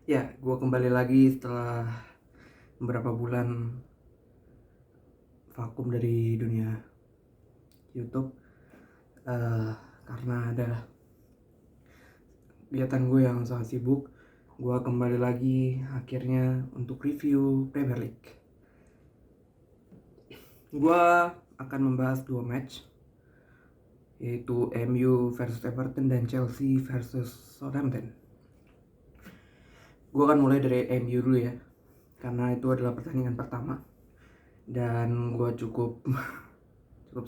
Ya, gue kembali lagi setelah beberapa bulan vakum dari dunia YouTube eh, karena ada kegiatan gue yang sangat sibuk. Gue kembali lagi akhirnya untuk review Premier League. Gue akan membahas dua match, yaitu MU versus Everton dan Chelsea versus Southampton. Gue akan mulai dari MU dulu ya, karena itu adalah pertandingan pertama dan gue cukup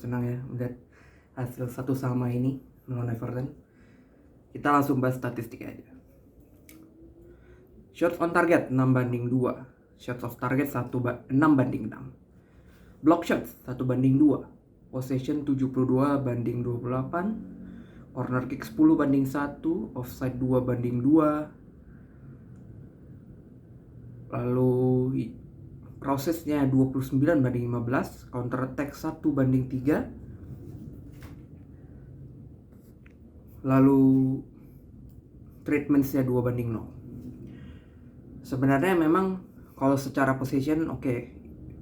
senang ya melihat hasil 1-1 ini melawan Everton. Kita langsung bahas statistik aja. Shots on target 6-2. Shots off target 6-6. Block shots 1-2. Possession 72-28. Corner kick 10-1. Offside 2-2. Lalu prosesnya 29-15. Counter attack 1-3. Lalu treatmentsnya 2-0. Sebenarnya memang kalau secara position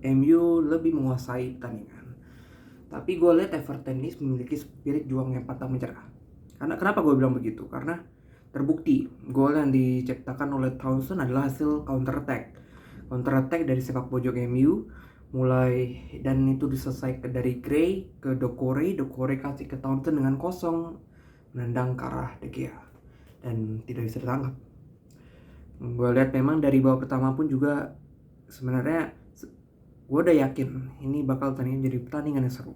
MU lebih menguasai pertandingan. Tapi gue lihat Everton ini memiliki spirit juang yang pantang menyerah. Karena kenapa gue bilang begitu? Karena terbukti gol yang diciptakan oleh Townsend adalah hasil counter attack. Counter attack dari sepak pojok MU mulai, dan itu diselesaikan dari Gray ke Doucouré kasih ke Townsend dengan kosong, menendang ke arah De Gea dan tidak bisa ditangkap. Gue lihat memang dari babak pertama pun juga sebenarnya gue udah yakin ini bakal jadi pertandingan yang seru,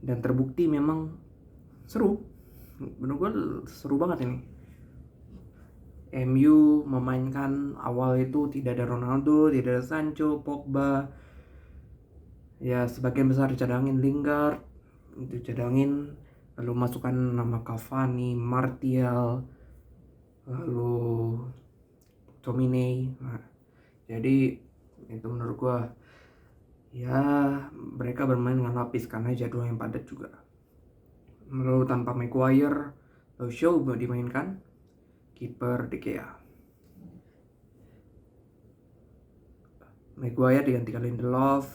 dan terbukti memang seru. Menurut gue seru banget ini. MU memainkan awal itu tidak ada Ronaldo, tidak ada Sancho, Pogba, ya sebagian besar dicadangin. Lingard itu cadangin, lalu masukkan nama Cavani, Martial, lalu Tomine. Nah, jadi itu menurut gua ya mereka bermain dengan lapis karena jadwal yang padat juga. Lalu tanpa Maguire, lalu Shaw dimainkan, kiper De Gea. Maguire digantikan Lindelof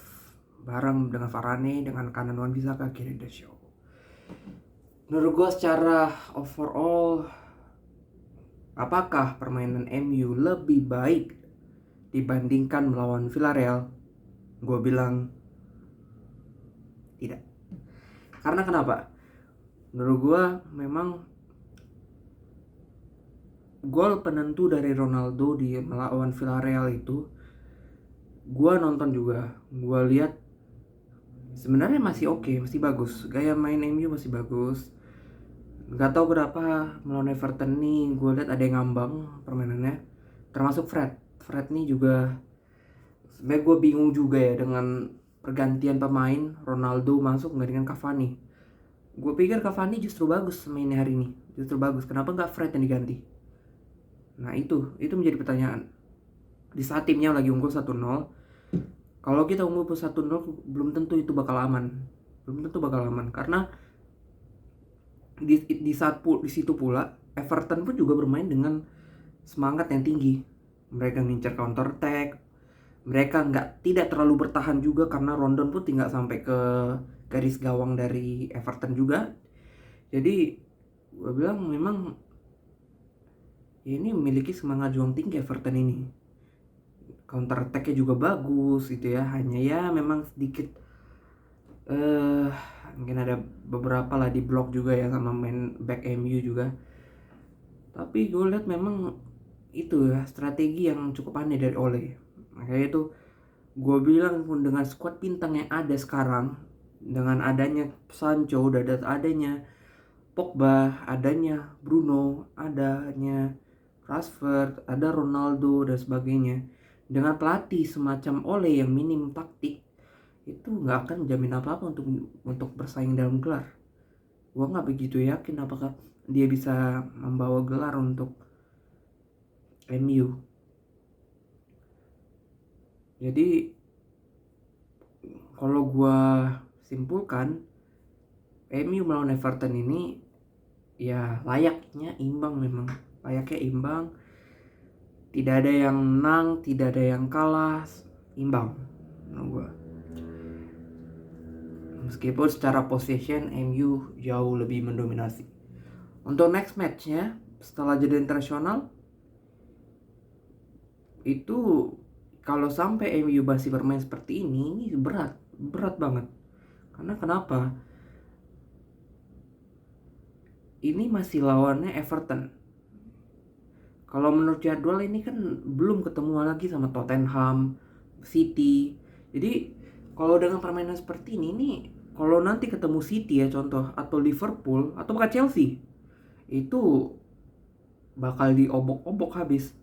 bareng dengan Varane, dengan kanan Wan-Bissaka, kiri De Shaw. Menurut gua secara overall, apakah permainan MU lebih baik dibandingkan melawan Villarreal? Gue bilang tidak. Karena kenapa? Menurut gue memang gol penentu dari Ronaldo di melawan Villarreal itu, gue nonton juga, gue lihat sebenarnya masih oke, masih bagus. Gaya main MU masih bagus. Gak tau kenapa melawan Everton nih gue lihat ada yang ngambang permainannya. Termasuk Fred nih juga. Sebenarnya gue bingung juga ya dengan pergantian pemain, Ronaldo masuk nggak dengan Cavani. Gue pikir Cavani justru bagus mainnya hari ini, justru bagus. Kenapa nggak Fred yang diganti? Nah itu menjadi pertanyaan. Di saat timnya lagi unggul 1-0, kalau kita unggul 1-0 belum tentu itu bakal aman. Karena di situ pula Everton pun juga bermain dengan semangat yang tinggi. Mereka ngincar counter attack, mereka tidak terlalu bertahan juga karena Rondon pun tinggal sampai ke garis gawang dari Everton juga. Jadi gue bilang memang ini memiliki semangat juang tinggi Everton ini. Counter attack-nya juga bagus gitu ya. Hanya ya memang sedikit mungkin ada beberapa lah di blok juga ya sama main back MU juga. Tapi gue lihat memang itu ya strategi yang cukup aneh dari Ole. Makanya itu gue bilang pun dengan squad bintang yang ada sekarang, dengan adanya Sancho, adanya Pogba, adanya Bruno, adanya Rashford, ada Ronaldo dan sebagainya, dengan pelatih semacam Ole yang minim taktik, itu nggak akan menjamin apa-apa untuk bersaing dalam gelar. Gue nggak begitu yakin apakah dia bisa membawa gelar untuk MU. Jadi kalau gue simpulkan, MU melawan Everton ini ya layaknya imbang. Tidak ada yang menang, tidak ada yang kalah, imbang menurut gue. Meskipun secara possession MU jauh lebih mendominasi. Untuk next matchnya setelah jeda internasional itu, kalau sampai MU masih bermain seperti ini berat banget. Karena kenapa? Ini masih lawannya Everton. Kalau menurut jadwal ini kan belum ketemu lagi sama Tottenham, City. Jadi kalau dengan permainan seperti ini nih, kalau nanti ketemu City ya contoh, atau Liverpool atau bahkan Chelsea, itu bakal diobok-obok habis.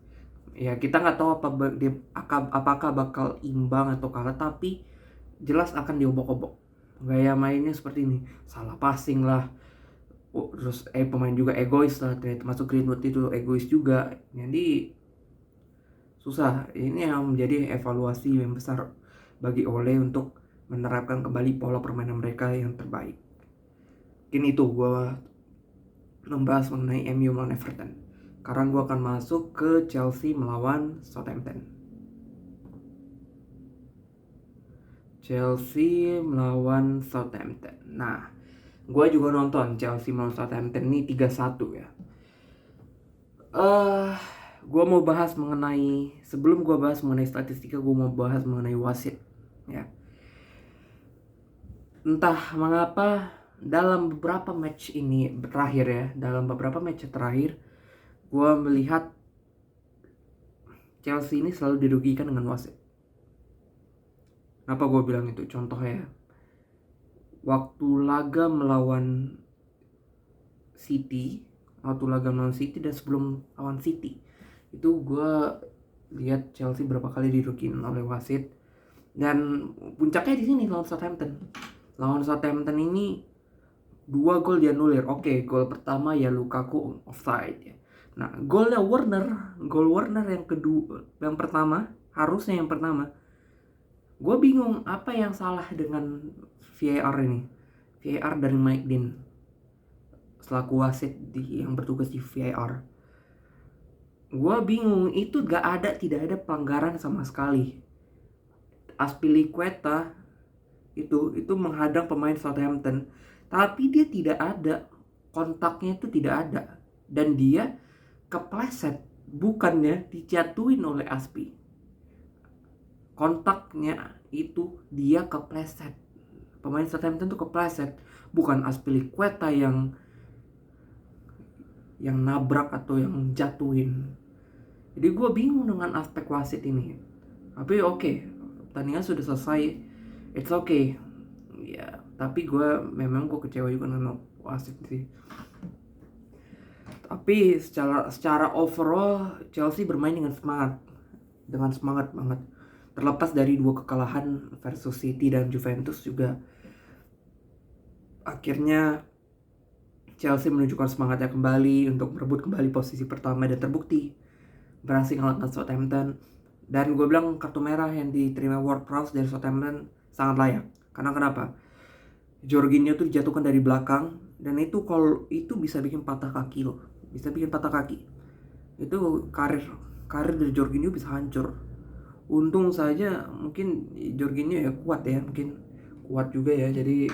Ya kita nggak tahu apakah bakal imbang atau kalah, tapi jelas akan diobok-obok. Gaya mainnya seperti ini, salah passing lah. Terus pemain juga egois lah, termasuk Greenwood itu egois juga. Jadi susah. Ini yang menjadi evaluasi yang besar bagi Ole untuk menerapkan kembali pola permainan mereka yang terbaik. Mungkin itu gue membahas mengenai MU melawan Everton. Sekarang gue akan masuk ke Chelsea melawan Southampton. Chelsea melawan Southampton. Nah, gue juga nonton Chelsea melawan Southampton ini 3-1 ya. Gue mau bahas mengenai, sebelum gue bahas mengenai statistika, gue mau bahas mengenai wasit ya. Entah mengapa dalam beberapa match ini terakhir ya, gue melihat Chelsea ini selalu dirugikan dengan wasit. Kenapa gue bilang itu? Contohnya, waktu laga melawan City dan sebelum lawan City, itu gue lihat Chelsea berapa kali dirugikan oleh wasit. Dan puncaknya di sini lawan Southampton ini 2 gol dianulir. Oke, gol pertama ya Lukaku offside ya. Nah, gol Werner yang kedua, harusnya yang pertama. Gue bingung apa yang salah dengan VAR ini. VAR dari Mike Dean selaku wasit yang bertugas di VAR. Gue bingung, itu tidak ada pelanggaran sama sekali. Azpilicueta itu menghadang pemain Southampton, tapi dia tidak ada kontaknya, itu tidak ada, dan dia kepleset, bukannya dijatuhin oleh Aspi. Kontaknya itu dia kepleset, pemain Southampton tuh kepleset, bukan Azpilicueta yang nabrak atau yang jatuhin. Jadi gue bingung dengan aspek wasit ini. Tapi oke, pertandingan sudah selesai, it's okay ya. Tapi gue kecewa juga dengan wasit sih. Tapi secara overall Chelsea bermain dengan semangat banget. Terlepas dari 2 kekalahan versus City dan Juventus juga, akhirnya Chelsea menunjukkan semangatnya kembali untuk merebut kembali posisi pertama dan terbukti berhasil mengalahkan Southampton. Dan gue bilang kartu merah yang diterima Ward-Prowse dari Southampton sangat layak. Karena kenapa? Jorginho tuh dijatuhkan dari belakang, dan itu kalau itu bisa bikin patah kaki loh. Itu karir dari Jorginho bisa hancur. Untung saja mungkin Jorginho ya kuat juga ya. Jadi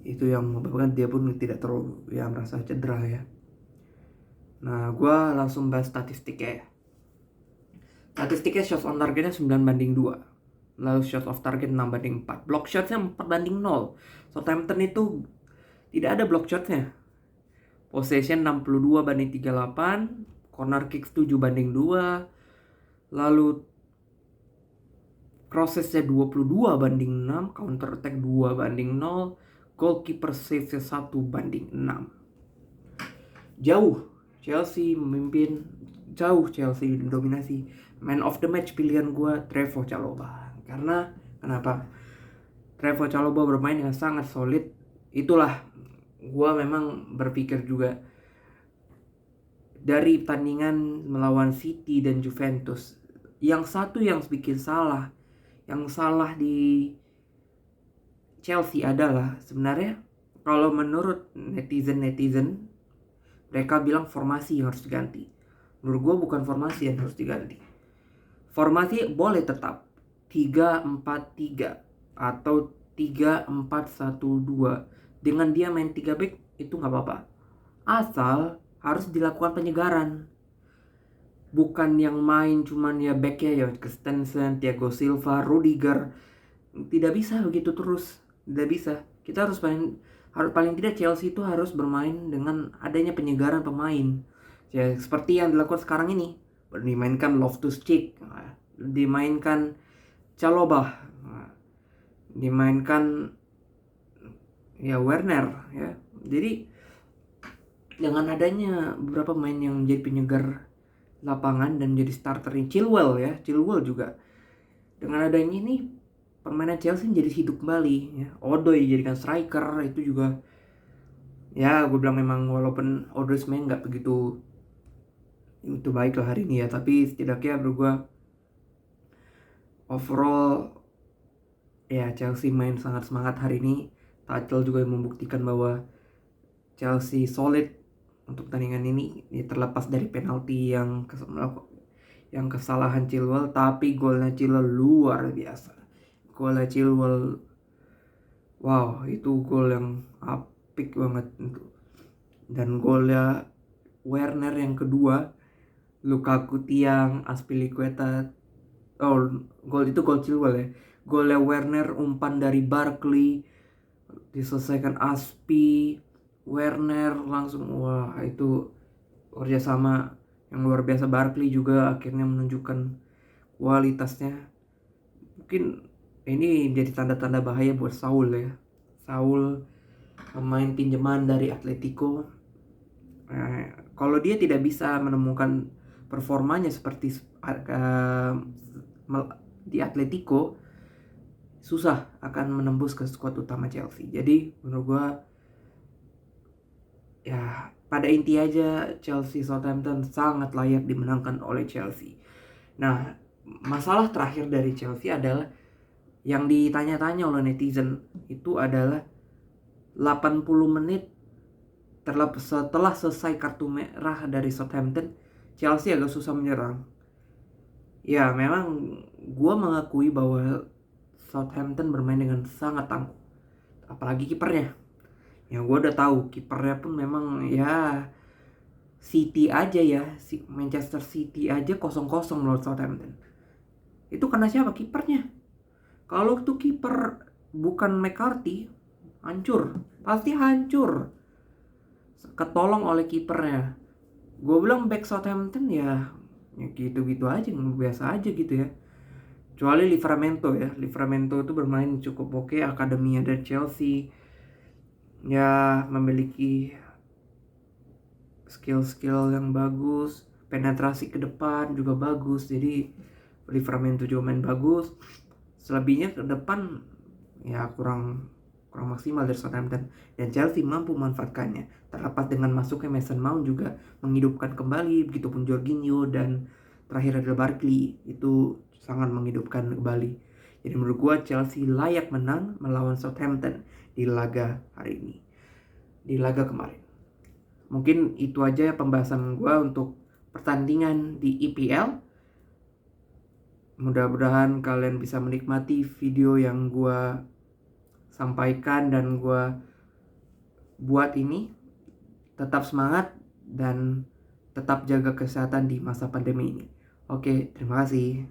itu yang menyebabkan dia pun tidak terlalu merasa cedera ya. Nah, gue langsung bahas statistiknya ya. Statistiknya shots on targetnya 9-2, lalu shots off target 6-4, block shotsnya 4-0. Southampton itu tidak ada block shotsnya. Possession 62-38, corner kicks 7-2, lalu crosses-nya 22-6, counter attack 2-0, goalkeeper save-nya 1-6. Chelsea memimpin, Chelsea dominasi. Man of the match pilihan gue Trevoh Chalobah. Karena kenapa? Trevoh Chalobah bermain dengan sangat solid. Itulah gue memang berpikir juga dari pertandingan melawan City dan Juventus, yang satu yang bikin salah, di Chelsea adalah sebenarnya kalau menurut netizen mereka bilang formasi yang harus diganti. Menurut gue bukan formasi yang harus diganti. Formasi boleh tetap 3-4-3 atau 3-4-1-2. Dengan dia main 3 back itu nggak apa-apa. Asal harus dilakukan penyegaran. Bukan yang main cuman ya backnya ya Christensen, Thiago Silva, Rudiger. Tidak bisa begitu terus. Tidak bisa. Kita harus paling tidak Chelsea itu harus bermain dengan adanya penyegaran pemain. Ya seperti yang dilakukan sekarang ini. Dimainkan Loftus-Cheek, dimainkan Chalobah, dimainkan ya Werner ya. Jadi dengan adanya beberapa pemain yang menjadi penyegar lapangan dan jadi starter ini, Chilwell juga. Dengan adanya ini permainan Chelsea jadi hidup kembali ya. Odoi dijadikan striker itu juga ya gue bilang memang walaupun Odoi main nggak begitu itu baik lah hari ini ya, tapi setidaknya menurut gue overall ya Chelsea main sangat semangat hari ini. Tuchel juga membuktikan bahwa Chelsea solid untuk pertandingan ini ya, terlepas dari penalti yang kesalahan Chilwell, tapi golnya Chilwell luar biasa. Golnya Chilwell, wow, itu gol yang apik banget. Dan golnya Werner yang kedua, Lukaku tiang, Azpilicueta, gol Chilwell ya. Golnya Werner umpan dari Barkley, diselesaikan Aspi, Werner langsung, wah itu kerjasama yang luar biasa. Barkley juga akhirnya menunjukkan kualitasnya. Mungkin ini jadi tanda-tanda bahaya buat Saul ya. Saul pemain pinjaman dari Atletico. Kalau dia tidak bisa menemukan performanya seperti di Atletico, susah akan menembus ke skuad utama Chelsea. Jadi menurut gua ya pada inti aja Chelsea Southampton sangat layak dimenangkan oleh Chelsea. Nah, masalah terakhir dari Chelsea adalah yang ditanya-tanya oleh netizen itu adalah 80 menit setelah selesai kartu merah dari Southampton, Chelsea agak susah menyerang. Ya memang gue mengakui bahwa Southampton bermain dengan sangat tangguh, apalagi kipernya. Ya gue udah tahu kipernya pun memang ya City aja ya, Manchester City aja 0-0 menurut Southampton. Itu karena siapa? Kipernya. Kalau tuh kiper bukan McCarthy, hancur, pasti hancur. Ketolong oleh kipernya. Gue bilang back Southampton ya gitu-gitu aja, biasa aja gitu ya. Kecuali Livramento itu bermain cukup oke, akademinya dari Chelsea. Ya memiliki skill-skill yang bagus, penetrasi ke depan juga bagus. Jadi Livramento juga main bagus. Selebihnya ke depan ya kurang maksimal dari Southampton, dan Chelsea mampu memanfaatkannya. Terlepas dengan masuknya Mason Mount juga menghidupkan kembali, begitupun Jorginho, dan terakhir adalah Barkley, itu sangat menghidupkan kembali. Jadi menurut gue Chelsea layak menang melawan Southampton di laga hari ini, di laga kemarin. Mungkin itu aja pembahasan gue untuk pertandingan di EPL. Mudah-mudahan kalian bisa menikmati video yang gue sampaikan dan gue buat ini. Tetap semangat dan tetap jaga kesehatan di masa pandemi ini. Oke, terima kasih.